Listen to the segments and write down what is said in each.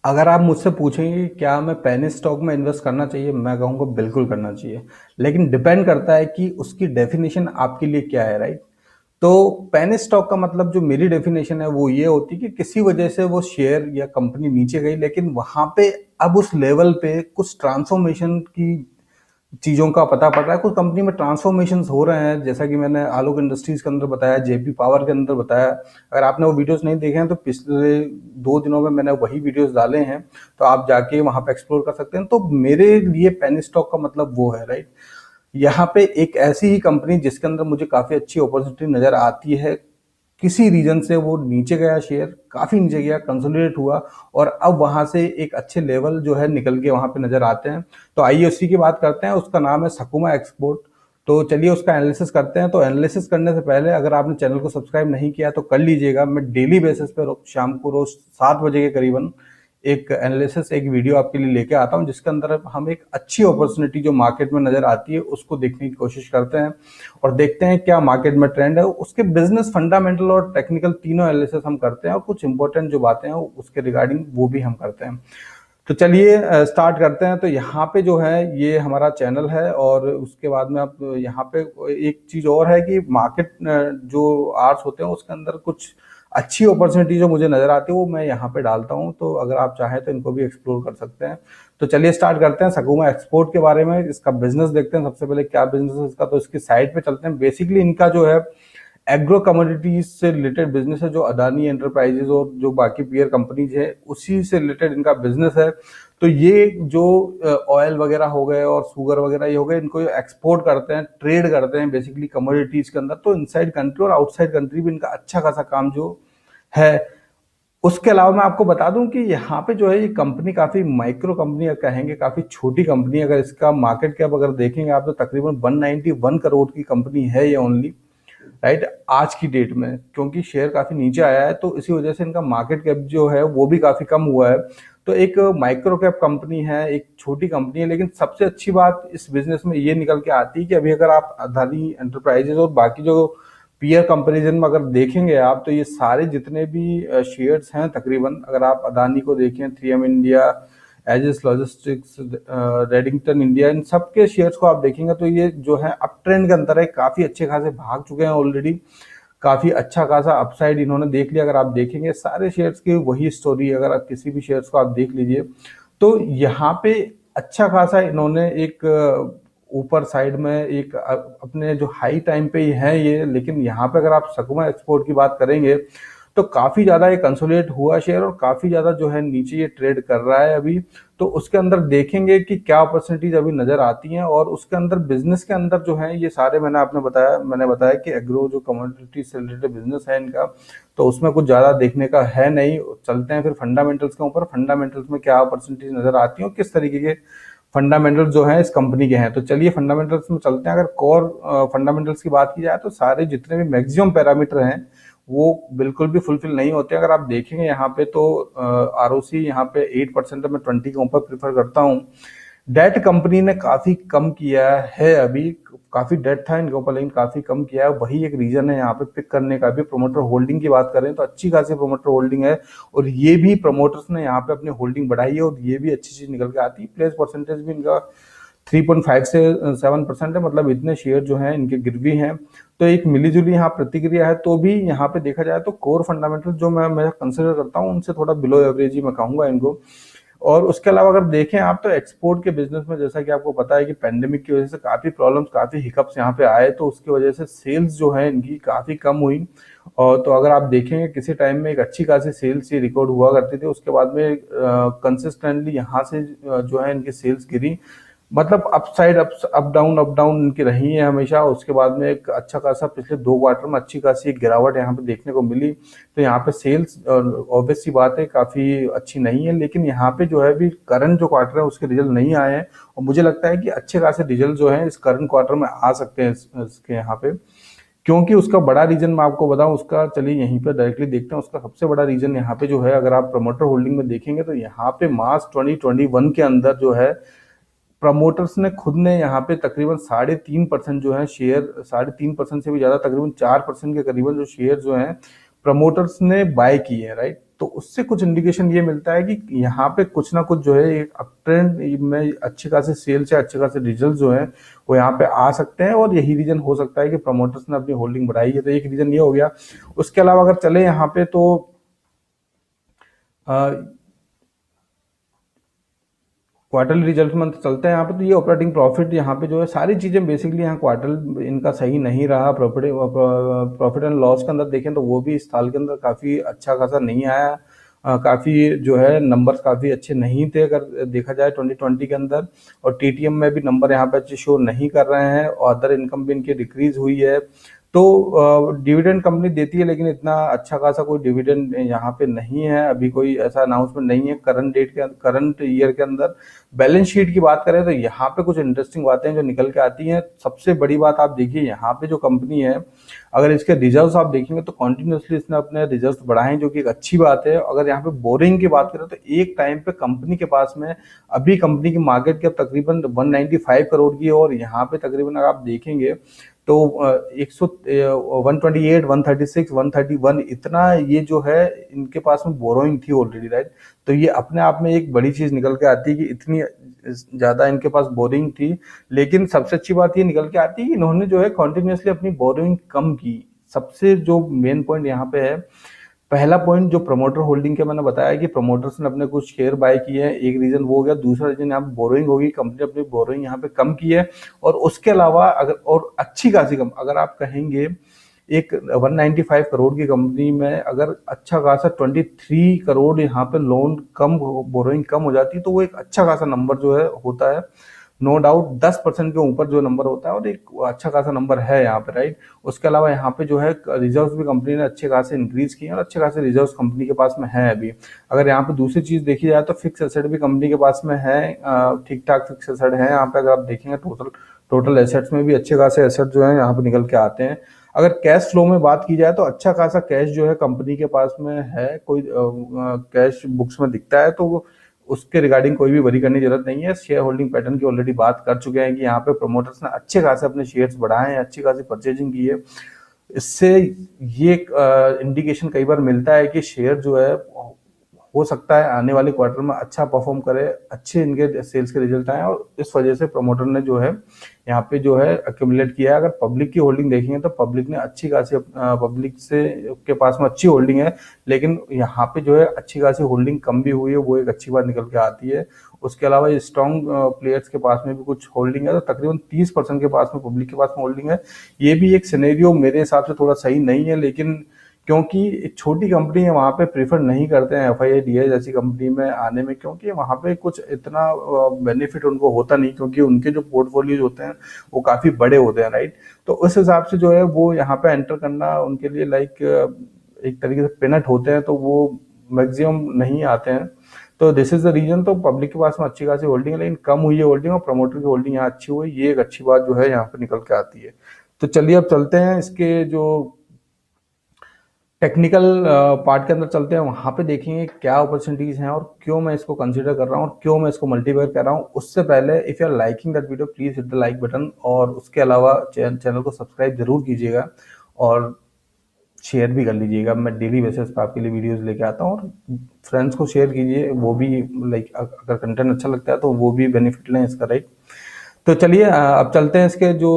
अगर आप मुझसे पूछेंगे कि क्या मैं पेनी स्टॉक में इन्वेस्ट करना चाहिए, मैं कहूँगा बिल्कुल करना चाहिए। लेकिन डिपेंड करता है कि उसकी डेफिनेशन आपके लिए क्या है, राइट? तो पेनी स्टॉक का मतलब जो मेरी डेफिनेशन है वो ये होती है कि किसी वजह से वो शेयर या कंपनी नीचे गई, लेकिन वहां पे अब उस लेवल पे कुछ ट्रांसफॉर्मेशन की चीजों का पता पड़ रहा है, कुछ कंपनी में ट्रांसफॉर्मेशन हो रहे हैं, जैसा कि मैंने आलोक इंडस्ट्रीज के अंदर बताया, जेपी पावर के अंदर बताया। अगर आपने वो वीडियोस नहीं देखे हैं तो पिछले 2 दिनों में मैंने वही वीडियोस डाले हैं, तो आप जाके वहां पे एक्सप्लोर कर सकते हैं। तो मेरे लिए पेनी स्टॉक का मतलब वो है, राइट? यहाँ पे एक ऐसी ही कंपनी जिसके अंदर मुझे काफी अच्छी अपॉर्चुनिटी नजर आती है, किसी रीजन से वो नीचे गया, शेयर काफी नीचे गया, कंसोलिडेट हुआ, और अब वहां से एक अच्छे लेवल जो है निकल के वहां पे नजर आते हैं। तो आइए उसी की बात करते हैं। उसका नाम है सकुमा एक्सपोर्ट। तो चलिए उसका एनालिसिस करते हैं। तो एनालिसिस करने से पहले अगर आपने चैनल को सब्सक्राइब नहीं किया तो कर लीजिएगा। मैं डेली बेसिस पे शाम को रोज 7 बजे के करीबन एक एनालिसिस, एक वीडियो आपके लिए लेके आता हूं, जिसके अंदर हम एक अच्छी अपॉर्चुनिटी जो मार्केट में नजर आती है उसको देखने की कोशिश करते हैं, और देखते हैं क्या मार्केट में ट्रेंड है, उसके बिजनेस फंडामेंटल और टेक्निकल तीनों एनालिसिस हम करते हैं, और कुछ इंपॉर्टेंट जो बातें हैं उसके रिगार्डिंग वो भी हम करते हैं। तो चलिए स्टार्ट करते हैं। तो यहाँ पे जो है ये हमारा चैनल है, और उसके बाद में आप यहाँ पे एक चीज और है कि मार्केट जो आर्ट्स होते हैं उसके अंदर कुछ अच्छी अपॉर्चुनिटी जो मुझे नजर आती है वो मैं यहाँ पे डालता हूँ। तो अगर आप चाहें तो इनको भी एक्सप्लोर कर सकते हैं। तो चलिए स्टार्ट करते हैं सकुमा एक्सपोर्ट के बारे में। इसका बिजनेस देखते हैं सबसे पहले, क्या बिजनेस है इसका। तो इसकी साइड पे चलते हैं। बेसिकली इनका जो है एग्रो कमोडिटीज से रिलेटेड बिजनेस है, जो अदानी एंटरप्राइजेज और जो बाकी पीयर कंपनीज है उसी से रिलेटेड इनका बिजनेस है। तो ये जो ऑयल वगैरह हो गए और शुगर वगैरह ये हो गए, इनको एक्सपोर्ट करते हैं, ट्रेड करते हैं बेसिकली कमोडिटीज के अंदर। तो इनसाइड कंट्री और आउटसाइड कंट्री भी इनका अच्छा खासा काम जो है। उसके अलावा मैं आपको बता दूं कि यहाँ पे जो है ये कंपनी काफी माइक्रो कंपनी कहेंगे, काफी छोटी कंपनी। अगर इसका मार्केट कैप अगर देखेंगे आप तो तकरीबन 191 करोड़ की कंपनी है ये ओनली, राइट, आज की डेट में। क्योंकि शेयर काफी नीचे आया है तो इसी वजह से इनका मार्केट कैप जो है वो भी काफी कम हुआ है। तो एक माइक्रो कैप कंपनी है, एक छोटी कंपनी है। लेकिन सबसे अच्छी बात इस बिजनेस में ये निकल के आती है कि अभी अगर आप अदानी एंटरप्राइजेज और बाकी जो पीयर कंपेरिजन में अगर देखेंगे आप, तो ये सारे जितने भी शेयर्स हैं तकरीबन, अगर आप अदानी को देखें, 3M India, Aegis logistics, Redington India, इन सब के शेयर्स को आप देखेंगे तो ये जो है अप ट्रेंड के अंदर है, काफी अच्छे खासे भाग चुके हैं ऑलरेडी। काफी अच्छा खासा अपसाइड इन्होंने देख लिया। अगर आप देखेंगे सारे शेयर्स की वही स्टोरी है, अगर आप किसी भी शेयर्स को आप देख लीजिए तो यहाँ पे अच्छा खासा इन्होंने एक ऊपर साइड में एक अपने जो हाई टाइम पे ही है ये। लेकिन यहाँ पे अगर आप सकुमा एक्सपोर्ट की बात करेंगे तो काफी ज्यादा ये कंसोलिडेट हुआ शेयर, और काफी ज्यादा जो है नीचे ये ट्रेड कर रहा है अभी। तो उसके अंदर देखेंगे कि क्या अपॉर्चुनिटीज अभी नजर आती हैं, और उसके अंदर बिजनेस के अंदर जो है ये सारे मैंने बताया कि एग्रो जो कमोडिटी से रिलेटेड बिजनेस है इनका, तो उसमें कुछ ज्यादा देखने का है नहीं। चलते हैं फिर फंडामेंटल्स के ऊपर, फंडामेंटल्स में क्या अपॉर्चुनिटीज नजर आती हैं और किस तरीके के फंडामेंटल्स जो है इस कंपनी के हैं। तो चलिए फंडामेंटल्स में चलते हैं। अगर कोर फंडामेंटल्स की बात की जाए तो सारे जितने भी मैक्सिमम पैरामीटर हैं वो बिल्कुल भी फुलफिल नहीं होते। अगर आप देखेंगे यहाँ पे तो आरओसी यहाँ पे 8% है, मैं 20 के ऊपर प्रीफर करता हूँ। डेट कंपनी ने काफी कम किया है अभी, काफी डेट था इनके ऊपर लेकिन काफी कम किया है। वही एक रीजन है यहाँ पे पिक करने का भी। प्रोमोटर होल्डिंग की बात करें तो अच्छी खासी प्रोमोटर होल्डिंग है, और ये भी प्रमोटर्स ने यहाँ पे अपनी होल्डिंग बढ़ाई है, और ये भी अच्छी चीज निकल के आती है। प्लेस परसेंटेज भी इनका 3.5 से 7% है, मतलब इतने शेयर जो हैं इनके गिरवी हैं। तो एक मिलीजुली यहाँ प्रतिक्रिया है। तो भी यहाँ पे देखा जाए तो कोर फंडामेंटल जो मैं कंसिडर करता हूँ उनसे थोड़ा बिलो एवरेज ही मैं कहूंगा इनको। और उसके अलावा अगर देखें आप तो एक्सपोर्ट के बिजनेस में, जैसा कि आपको पता है कि पेंडेमिक की वजह से काफी प्रॉब्लम्स, काफी हिकअप्स यहाँ पे आए, तो उसकी वजह से सेल्स जो है इनकी काफी कम हुई। और तो अगर आप देखेंगे किसी टाइम में एक अच्छी खासी सेल्स ये रिकॉर्ड हुआ करती थी, उसके बाद में कंसिस्टेंटली यहाँ से जो है इनकी सेल्स गिरी। मतलब अपसाइड अप डाउन इनकी रही है हमेशा। उसके बाद में एक अच्छा खासा पिछले 2 क्वार्टर में अच्छी खासी एक गिरावट यहाँ पे देखने को मिली। तो यहाँ पे सेल्स ऑब्वियस सी बात है काफी अच्छी नहीं है, लेकिन यहाँ पे जो है अभी करंट जो क्वार्टर है उसके रिजल्ट नहीं आए हैं, और मुझे लगता है कि अच्छे खासे रिजल्ट जो है इस करंट क्वार्टर में आ सकते हैं इसके यहाँ पे। क्योंकि उसका बड़ा रीजन मैं आपको बताऊं उसका, चलिए यहीं पे डायरेक्टली देखते हैं। उसका सबसे बड़ा रीजन यहाँ पे जो है, अगर आप प्रमोटर होल्डिंग में देखेंगे तो यहाँ पे मार्च 2021 के अंदर जो है प्रमोटर्स ने खुद ने यहाँ पे तकरीबन 3.5% जो है शेयर, 3.5% से भी ज्यादा, तकरीबन 4% के करीबन जो शेयर जो है प्रमोटर्स ने बाय किए हैं, राइट। तो उससे कुछ इंडिकेशन ये मिलता है कि यहाँ पे कुछ ना कुछ जो है एक अप ट्रेंड में अच्छे खासे सेल्स या अच्छे खासे रिजल्ट जो है वो यहाँ पे आ सकते हैं, और यही रीजन हो सकता है कि प्रमोटर्स ने अपनी होल्डिंग बढ़ाई है। तो एक रीजन ये हो गया। उसके अलावा अगर चले यहाँ पे तो क्वार्टरली रिजल्ट में चलते हैं यहाँ पे, तो ये ऑपरेटिंग प्रॉफिट यहाँ पे जो है सारी चीजें बेसिकली यहाँ क्वार्टर इनका सही नहीं रहा। प्रॉफिट एंड लॉस के अंदर देखें तो वो भी इस साल के अंदर काफी अच्छा खासा नहीं आया। काफी जो है नंबर्स काफी अच्छे नहीं थे अगर देखा जाए 2020 के अंदर, और टीटीएम में भी नंबर यहाँ पे अच्छे शो नहीं कर रहे हैं, और अदर इनकम भी इनकी डिक्रीज हुई है। तो डिविडेंड कंपनी देती है, लेकिन इतना अच्छा खासा कोई डिविडेंड यहाँ पे नहीं है, अभी कोई ऐसा अनाउंसमेंट नहीं है करंट ईयर के अंदर। बैलेंस शीट की बात करें तो यहाँ पे कुछ इंटरेस्टिंग बातें जो निकल के आती हैं। सबसे बड़ी बात आप देखिए, यहाँ पे जो कंपनी है, अगर इसके रिजर्व्स आप देखेंगे तो कॉन्टिन्यूसली इसने अपने रिजर्व्स बढ़ाए, जो कि एक अच्छी बात है। अगर यहाँ पे बोरिंग की बात करें तो एक टाइम पे कंपनी के पास में, अभी कंपनी की मार्केट कैप तकरीबन 195 करोड़ की है, और यहाँ पे तकरीबन अगर आप देखेंगे तो 128, 136, 131 इतना ये जो है इनके पास में बोरोइंग थी ऑलरेडी, राइट। तो ये अपने आप में एक बड़ी चीज निकल के आती है कि इतनी ज्यादा इनके पास बोरिंग थी। लेकिन सबसे अच्छी बात ये निकल के आती है कि इन्होंने जो है कॉन्टिन्यूसली अपनी बोरिंग कम की। सबसे जो मेन पॉइंट यहाँ पे है, पहला पॉइंट जो प्रमोटर होल्डिंग के मैंने बताया कि प्रमोटर्स ने अपने कुछ शेयर बाय किए हैं, एक रीजन वो हो गया। दूसरा रीजन यहाँ पे बोरोइंग होगी, कंपनी अपनी बोरोइंग यहाँ पे कम की है। और उसके अलावा अगर और अच्छी खासी कम, अगर आप कहेंगे एक 195 करोड़ की कंपनी में अगर अच्छा खासा 23 करोड़ यहाँ पे लोन कम, बोरोइंग कम हो जाती है, तो वो एक अच्छा खासा नंबर जो है होता है। नो डाउट 10% के ऊपर जो नंबर होता है, और एक अच्छा खासा नंबर है यहाँ पे, राइट। उसके अलावा यहाँ पे जो है रिजर्व्स भी कंपनी ने अच्छे खासे इंक्रीज किए हैं, और अच्छे खासे रिजर्व्स कंपनी के पास में है अभी। अगर यहाँ पे दूसरी चीज देखी जाए तो फिक्स एसेट भी कंपनी के पास में है, ठीक ठाक फिक्स एसेट है यहाँ पे। अगर आप देखेंगे टोटल एसेट्स में भी अच्छे खासे एसेट जो है यहाँ पे निकल के आते हैं। अगर कैश फ्लो में बात की जाए तो अच्छा खासा कैश जो है कंपनी के पास में है, कोई कैश बुक्स में दिखता है, तो उसके रिगार्डिंग कोई भी वरी करने की जरूरत नहीं है। शेयर होल्डिंग पैटर्न की ऑलरेडी बात कर चुके हैं कि यहाँ पे प्रमोटर्स ने अच्छे खासे अपने शेयर्स बढ़ाए हैं, अच्छी खासी परचेजिंग की है। इससे ये इंडिकेशन कई बार मिलता है कि शेयर जो है हो सकता है आने वाले क्वार्टर में अच्छा परफॉर्म करे, अच्छे इनके सेल्स के रिजल्ट आए, और इस वजह से प्रमोटर ने जो है यहाँ पे जो है अक्यूमुलेट किया है। अगर पब्लिक की होल्डिंग देखेंगे तो पब्लिक ने अच्छी खासी, पब्लिक से के पास में अच्छी होल्डिंग है, लेकिन यहाँ पे जो है अच्छी खासी होल्डिंग कम भी हुई है, वो एक अच्छी बात निकल के आती है। उसके अलावा स्ट्रॉन्ग प्लेयर्स के पास में भी कुछ होल्डिंग है, तो तकरीबन 30% के पास में पब्लिक के पास में होल्डिंग है। ये भी एक सिनेरियो मेरे हिसाब से थोड़ा सही नहीं है, लेकिन क्योंकि एक छोटी कंपनी है, वहां पे प्रेफर नहीं करते हैं FII जैसी कंपनी में आने में, क्योंकि वहां पे कुछ इतना बेनिफिट उनको होता नहीं, क्योंकि उनके जो पोर्टफोलियोज होते हैं वो काफी बड़े होते हैं, राइट। तो उस हिसाब से जो है वो यहाँ पे एंटर करना उनके लिए लाइक एक तरीके से पेनट होते हैं, तो वो मैक्सिमम नहीं आते हैं। तो दिस इज द रीजन। तो पब्लिक के पास में अच्छी खासी होल्डिंग है, लेकिन कम हुई है होल्डिंग, और प्रमोटर की होल्डिंग यहाँ अच्छी हुई, ये एक अच्छी बात जो है यहाँ पे निकल के आती है। तो चलिए अब चलते हैं इसके जो टेक्निकल पार्ट के अंदर चलते हैं, वहां पे देखेंगे क्या अपॉर्चुनिटीज हैं और क्यों मैं इसको कंसीडर कर रहा हूँ और क्यों मैं इसको मल्टीप्लाई कर रहा हूँ। उससे पहले if you are liking that video please hit the like button, और उसके अलावा चैनल को सब्सक्राइब जरूर कीजिएगा और शेयर भी कर लीजिएगा। मैं डेली बेसिस पे आपके लिए वीडियोस लेके आता हूँ, और फ्रेंड्स को शेयर कीजिए, वो भी लाइक अगर कंटेंट अच्छा लगता है तो वो भी बेनिफिट लें इसका, राइट। तो चलिए अब चलते हैं इसके जो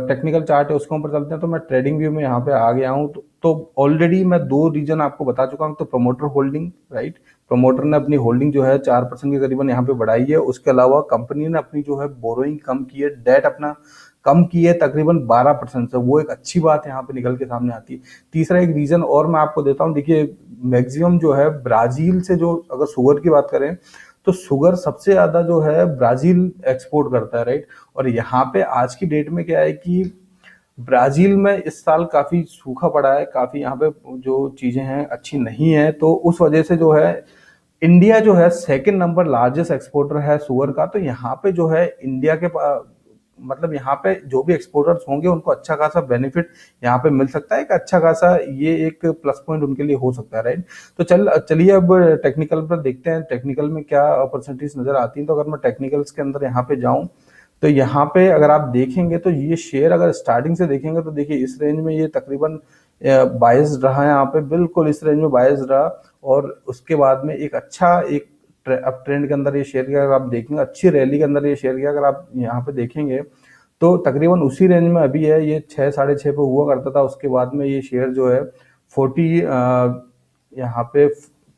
टेक्निकल चार्ट है उसके ऊपर चलते हैं। तो मैं ट्रेडिंग व्यू में यहाँ पे आ गया हूँ। तो ऑलरेडी मैं दो रीजन आपको बता चुका हूँ। तो प्रमोटर होल्डिंग, राइट, प्रमोटर ने अपनी होल्डिंग जो है 4% के करीबन यहाँ पे बढ़ाई है। उसके अलावा कंपनी ने अपनी जो है बोरोइंग कम की है, डेट अपना कम की है तकरीबन 12% से, वो एक अच्छी बात यहाँ पे निकल के सामने आती है। तीसरा एक रीजन और मैं आपको देता हूँ, देखिए मैक्सिमम जो है ब्राजील से, जो अगर शुगर की बात करें तो शुगर सबसे ज्यादा जो है ब्राजील एक्सपोर्ट करता है, राइट। और यहाँ पे आज की डेट में क्या है कि ब्राजील में इस साल काफी सूखा पड़ा है, काफी यहाँ पे जो चीजें हैं अच्छी नहीं है। तो उस वजह से जो है इंडिया जो है सेकंड नंबर लार्जेस्ट एक्सपोर्टर है शुगर का। तो यहाँ पे जो है इंडिया के मतलब यहाँ पे जो भी एक्सपोर्टर्स होंगे उनको अच्छा खासा बेनिफिट यहाँ पे मिल सकता है, एक अच्छा खासा ये एक प्लस पॉइंट उनके लिए हो सकता है, राइट। तो चलिए अब टेक्निकल पर देखते हैं टेक्निकल में क्या अपॉर्चुनिटीज नजर आती हैं। तो अगर मैं टेक्निकल्स के अंदर यहाँ पे जाऊं तो यहाँ पे अगर आप देखेंगे तो ये शेयर अगर स्टार्टिंग से देखेंगे तो देखिए इस रेंज में ये तकरीबन बायस्ड रहा है यहाँ पे, बिल्कुल इस रेंज में बायस्ड रहा। और उसके बाद में एक अच्छा एक अब ट्रेंड के अंदर ये शेयर किया, अगर आप देखेंगे अच्छी रैली के अंदर ये शेयर किया, अगर आप यहाँ पे देखेंगे तो तकरीबन उसी रेंज में अभी है, ये 6 साढ़े 6 पे हुआ करता था। उसके बाद में ये शेयर जो है 40 यहाँ पे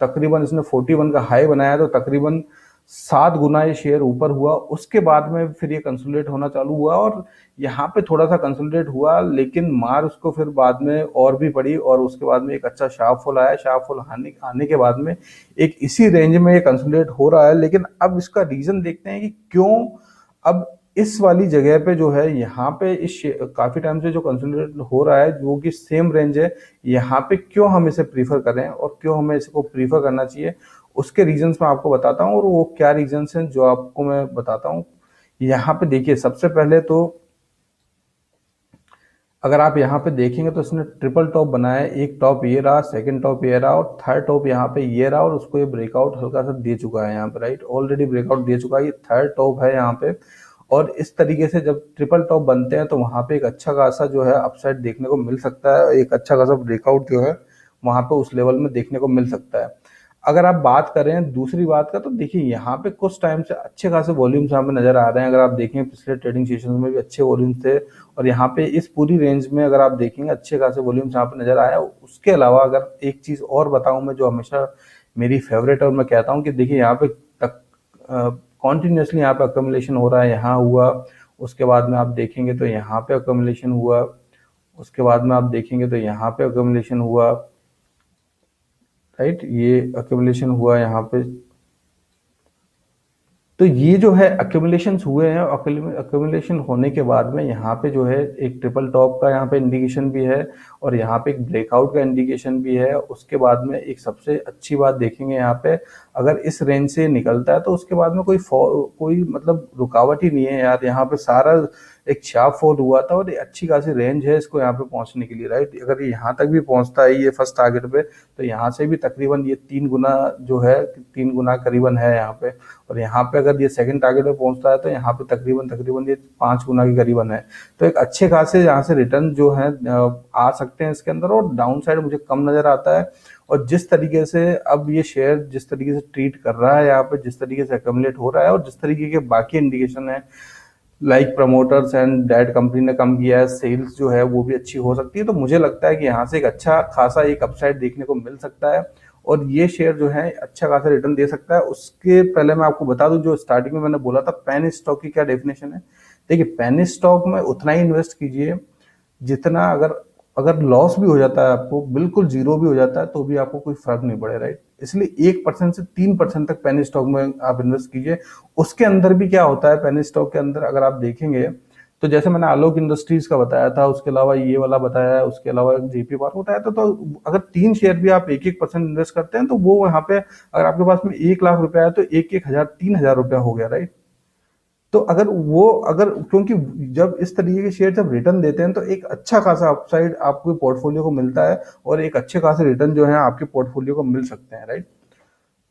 तकरीबन इसने 41 का हाई बनाया, तो तकरीबन 7 गुना ये शेयर ऊपर हुआ। उसके बाद में फिर ये कंसोलिडेट होना चालू हुआ और यहाँ पे थोड़ा सा कंसोलिडेट हुआ, लेकिन मार उसको फिर बाद में और भी पड़ी और उसके बाद में एक अच्छा शार्प फॉल आया। शार्प फॉल आने के बाद में एक इसी रेंज में ये कंसोलिडेट हो रहा है। लेकिन अब इसका रीजन देखते हैं कि क्यों अब इस वाली जगह पे जो है यहाँ पे काफी टाइम से जो कंसोलिडेट हो रहा है, जो कि सेम रेंज है, यहाँ पे क्यों हम इसे प्रीफर करें और क्यों हमें इसको प्रीफर करना चाहिए, उसके रीजंस मैं आपको बताता हूँ। और वो क्या रीजंस हैं जो आपको मैं बताता हूँ। यहाँ पे देखिए, सबसे पहले तो अगर आप यहाँ पे देखेंगे तो इसने ट्रिपल टॉप बनाया है। एक टॉप ये रहा, सेकंड टॉप ये रहा और थर्ड टॉप यहाँ पे ये रहा, और उसको ये ब्रेकआउट हल्का सा दे चुका है यहाँ पे, राइट, ऑलरेडी ब्रेकआउट दे चुका है। ये थर्ड टॉप है यहाँ पे। और इस तरीके से जब ट्रिपल टॉप बनते हैं तो वहां पे एक अच्छा खासा जो है अपसाइड देखने को मिल सकता है, एक अच्छा खासा ब्रेकआउट जो है वहां पे उस लेवल में देखने को मिल सकता है। अगर आप बात करें दूसरी बात का, तो देखिए यहाँ पे कुछ टाइम से अच्छे खासे वॉल्यूम्स यहाँ पे नजर आ रहे हैं। अगर आप देखें पिछले ट्रेडिंग सेशन में भी अच्छे वॉल्यूम्स थे, और यहाँ पे इस पूरी रेंज में अगर आप देखेंगे अच्छे खासे वॉल्यूम्स यहाँ पे नजर आया। उसके अलावा अगर एक चीज और बताऊं मैं, जो हमेशा मेरी फेवरेट है और मैं कहता हूँ कि देखिए यहाँ पे कॉन्टिन्यूसली यहाँ पे अक्यूमुलेशन हो रहा है, यहाँ हुआ, उसके बाद में आप देखेंगे तो यहाँ पे अक्यूमुलेशन हुआ, उसके बाद में आप देखेंगे तो यहाँ पे अक्यूमुलेशन हुआ, राइट, ये अक्यूमुलेशन हुआ यहाँ पे। तो ये जो है अक्यूमुलेशन हुए हैं, अक्यूमुलेशन होने के बाद में यहाँ पे जो है एक ट्रिपल टॉप का यहाँ पे इंडिकेशन भी है और यहाँ पे एक ब्रेकआउट का इंडिकेशन भी है। उसके बाद में एक सबसे अच्छी बात देखेंगे यहाँ पे, अगर इस रेंज से निकलता है तो उसके बाद में कोई मतलब रुकावट ही नहीं है यार। यहाँ पे सारा एक शार्प फॉल हुआ था और अच्छी खासी रेंज है इसको यहाँ पे पहुंचने के लिए, राइट। अगर ये यहाँ तक भी पहुंचता है ये फर्स्ट टारगेट पे, तो यहाँ से भी तकरीबन ये 3 गुना जो है, 3 गुना करीबन है यहाँ पे। और यहाँ पे अगर ये सेकंड टारगेट पे पहुंचता है तो यहाँ पे तकरीबन तकरीबन ये 5 गुना के करीबन है। तो एक अच्छे खासे यहाँ से रिटर्न जो है आ सकते हैं इसके अंदर। और डाउन साइड मुझे कम नजर आता है। और जिस तरीके से अब ये शेयर जिस तरीके से ट्रीट कर रहा है यहाँ पे, जिस तरीके से अक्यूमुलेट हो रहा है और जिस तरीके के बाकी इंडिकेशन है, like promoters and debt company ने कम किया है, सेल्स जो है वो भी अच्छी हो सकती है, तो मुझे लगता है कि यहाँ से एक अच्छा खासा एक अपसाइड देखने को मिल सकता है और ये शेयर जो है अच्छा खासा रिटर्न दे सकता है। उसके पहले मैं आपको बता दूं, जो स्टार्टिंग में मैंने बोला था पेनी स्टॉक की क्या डेफिनेशन है। देखिए, पेनी स्टॉक में उतना ही इन्वेस्ट कीजिए जितना, अगर अगर लॉस भी हो जाता है आपको, बिल्कुल जीरो भी हो जाता है, तो भी आपको कोई फर्क नहीं पड़े, राइट। इसलिए 1% से 3% तक पेनी स्टॉक में आप इन्वेस्ट कीजिए। उसके अंदर भी क्या होता है, पेनी स्टॉक के अंदर अगर आप देखेंगे तो जैसे मैंने आलोक इंडस्ट्रीज का बताया था, उसके अलावा ये वाला बताया, उसके अलावा जेपी पावर बताया था, तो अगर 3 शेयर भी आप 1-1% इन्वेस्ट करते हैं तो वो यहाँ पे अगर आपके पास में 1 लाख रुपया है तो 1-1 हजार 3 हजार रुपया हो गया, राइट। तो अगर क्योंकि जब इस तरीके के शेयर जब रिटर्न देते हैं तो एक अच्छा खासा अपसाइड आपके पोर्टफोलियो को मिलता है और एक अच्छे खासे रिटर्न जो है आपके पोर्टफोलियो को मिल सकते हैं, राइट।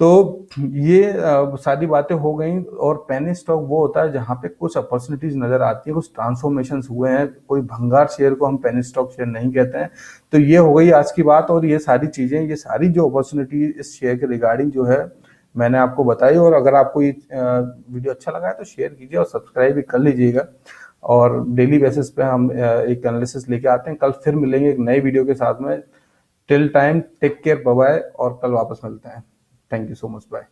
तो ये सारी बातें हो गई। और पेनी स्टॉक वो होता है जहां पे कुछ अपॉर्चुनिटीज नजर आती है, कुछ ट्रांसफॉर्मेशन हुए हैं, कोई भंगार शेयर को हम पेनी स्टॉक शेयर नहीं कहते हैं। तो ये हो गई आज की बात। और ये सारी चीजें, ये सारी जो अपॉर्चुनिटी इस शेयर के रिगार्डिंग जो है मैंने आपको बताई। और अगर आपको ये वीडियो अच्छा लगा है तो शेयर कीजिए और सब्सक्राइब भी कर लीजिएगा। और डेली बेसिस पे हम एक एनालिसिस लेके आते हैं। कल फिर मिलेंगे एक नई वीडियो के साथ में। Till time take care, bye bye, और कल वापस मिलते हैं। Thank you so much, bye.